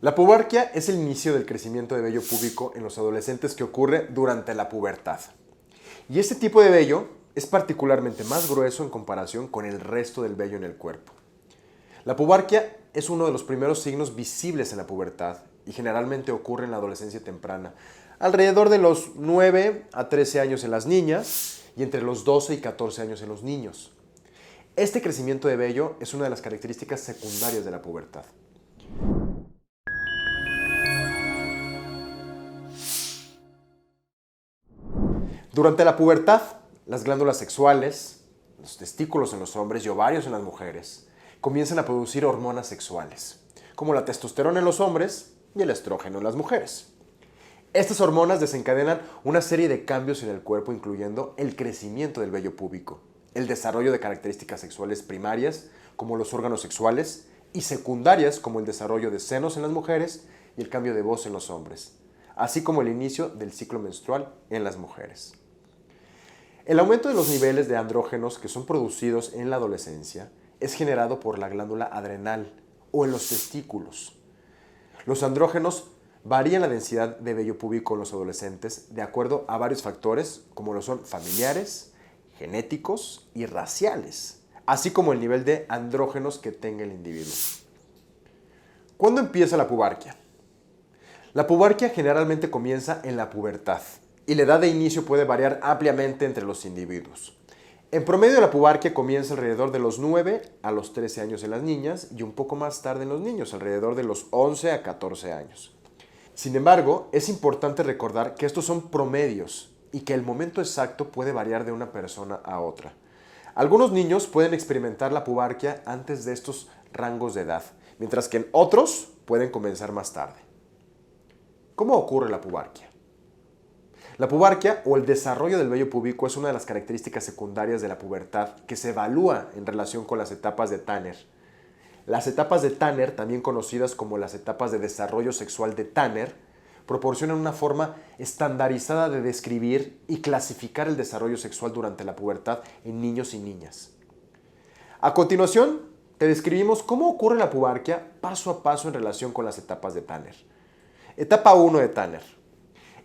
La pubarquia es el inicio del crecimiento de vello púbico en los adolescentes que ocurre durante la pubertad. Y este tipo de vello es particularmente más grueso en comparación con el resto del vello en el cuerpo. La pubarquia es uno de los primeros signos visibles en la pubertad y generalmente ocurre en la adolescencia temprana, alrededor de los 9 a 13 años en las niñas y entre los 12 y 14 años en los niños. Este crecimiento de vello es una de las características secundarias de la pubertad. Durante la pubertad, las glándulas sexuales, los testículos en los hombres y ovarios en las mujeres, comienzan a producir hormonas sexuales, como la testosterona en los hombres y el estrógeno en las mujeres. Estas hormonas desencadenan una serie de cambios en el cuerpo, incluyendo el crecimiento del vello púbico, el desarrollo de características sexuales primarias, como los órganos sexuales, y secundarias, como el desarrollo de senos en las mujeres y el cambio de voz en los hombres, así como el inicio del ciclo menstrual en las mujeres. El aumento de los niveles de andrógenos que son producidos en la adolescencia es generado por la glándula adrenal o en los testículos. Los andrógenos varían la densidad de vello púbico en los adolescentes de acuerdo a varios factores, como lo son familiares, genéticos y raciales, así como el nivel de andrógenos que tenga el individuo. ¿Cuándo empieza la pubarquia? La pubarquia generalmente comienza en la pubertad y la edad de inicio puede variar ampliamente entre los individuos. En promedio, la pubarquia comienza alrededor de los 9 a los 13 años en las niñas y un poco más tarde en los niños, alrededor de los 11 a 14 años. Sin embargo, es importante recordar que estos son promedios y que el momento exacto puede variar de una persona a otra. Algunos niños pueden experimentar la pubarquia antes de estos rangos de edad, mientras que en otros pueden comenzar más tarde. ¿Cómo ocurre la pubarquia? La pubarquia o el desarrollo del vello púbico es una de las características secundarias de la pubertad que se evalúa en relación con las etapas de Tanner. Las etapas de Tanner, también conocidas como las etapas de desarrollo sexual de Tanner, proporcionan una forma estandarizada de describir y clasificar el desarrollo sexual durante la pubertad en niños y niñas. A continuación, te describimos cómo ocurre la pubarquia paso a paso en relación con las etapas de Tanner. Etapa 1 de Tanner.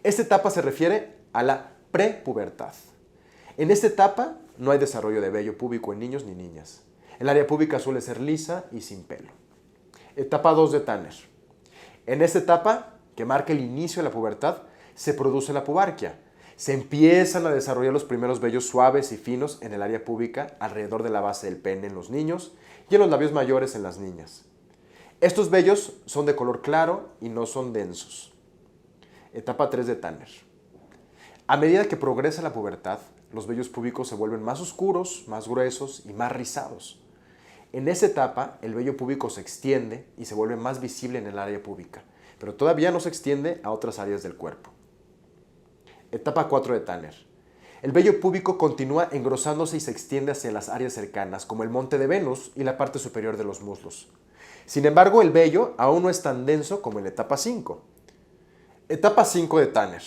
Esta etapa se refiere a la prepubertad. En esta etapa no hay desarrollo de vello púbico en niños ni niñas. El área púbica suele ser lisa y sin pelo. Etapa 2 de Tanner. En esta etapa, que marca el inicio de la pubertad, se produce la pubarquia. Se empiezan a desarrollar los primeros vellos suaves y finos en el área púbica alrededor de la base del pene en los niños y en los labios mayores en las niñas. Estos vellos son de color claro y no son densos. Etapa 3 de Tanner. A medida que progresa la pubertad, los vellos púbicos se vuelven más oscuros, más gruesos y más rizados. En esa etapa, el vello púbico se extiende y se vuelve más visible en el área púbica, pero todavía no se extiende a otras áreas del cuerpo. Etapa 4 de Tanner. El vello púbico continúa engrosándose y se extiende hacia las áreas cercanas, como el monte de Venus y la parte superior de los muslos. Sin embargo, el vello aún no es tan denso como en la etapa 5. Etapa 5 de Tanner.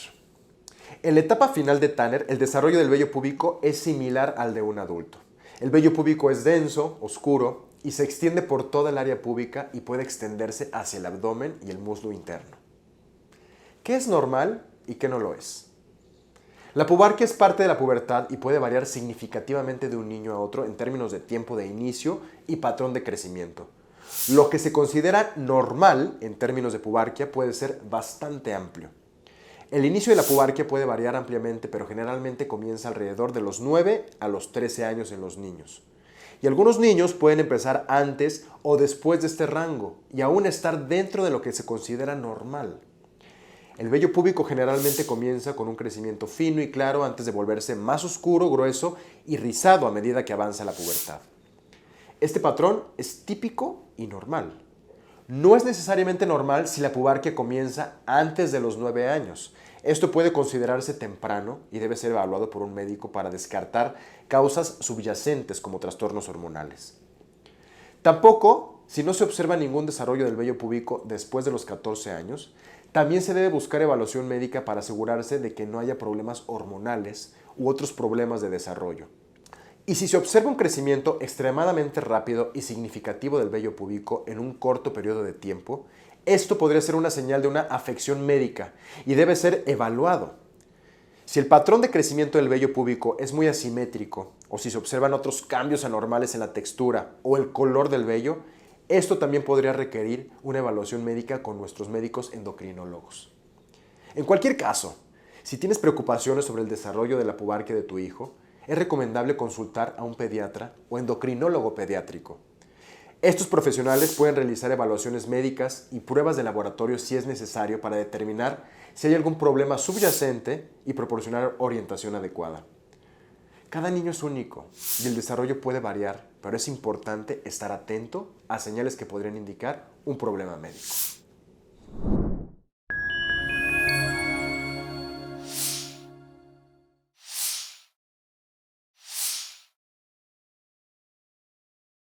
En la etapa final de Tanner, el desarrollo del vello púbico es similar al de un adulto. El vello púbico es denso, oscuro y se extiende por toda el área púbica y puede extenderse hacia el abdomen y el muslo interno. ¿Qué es normal y qué no lo es? La pubarquia es parte de la pubertad y puede variar significativamente de un niño a otro en términos de tiempo de inicio y patrón de crecimiento. Lo que se considera normal en términos de pubarquia puede ser bastante amplio. El inicio de la pubarquia puede variar ampliamente, pero generalmente comienza alrededor de los 9 a los 13 años en los niños. Y algunos niños pueden empezar antes o después de este rango y aún estar dentro de lo que se considera normal. El vello púbico generalmente comienza con un crecimiento fino y claro antes de volverse más oscuro, grueso y rizado a medida que avanza la pubertad. Este patrón es típico y normal. No es necesariamente normal si la pubarquia comienza antes de los 9 años. Esto puede considerarse temprano y debe ser evaluado por un médico para descartar causas subyacentes como trastornos hormonales. Tampoco, si no se observa ningún desarrollo del vello púbico después de los 14 años, también se debe buscar evaluación médica para asegurarse de que no haya problemas hormonales u otros problemas de desarrollo. Y si se observa un crecimiento extremadamente rápido y significativo del vello púbico en un corto periodo de tiempo, Esto podría ser una señal de una afección médica y debe ser evaluado. Si el patrón de crecimiento del vello púbico es muy asimétrico o si se observan otros cambios anormales en la textura o el color del vello, esto también podría requerir una evaluación médica con nuestros médicos endocrinólogos. En cualquier caso, si tienes preocupaciones sobre el desarrollo de la pubarquia de tu hijo, es recomendable consultar a un pediatra o endocrinólogo pediátrico. Estos profesionales pueden realizar evaluaciones médicas y pruebas de laboratorio si es necesario para determinar si hay algún problema subyacente y proporcionar orientación adecuada. Cada niño es único y el desarrollo puede variar, pero es importante estar atento a señales que podrían indicar un problema médico.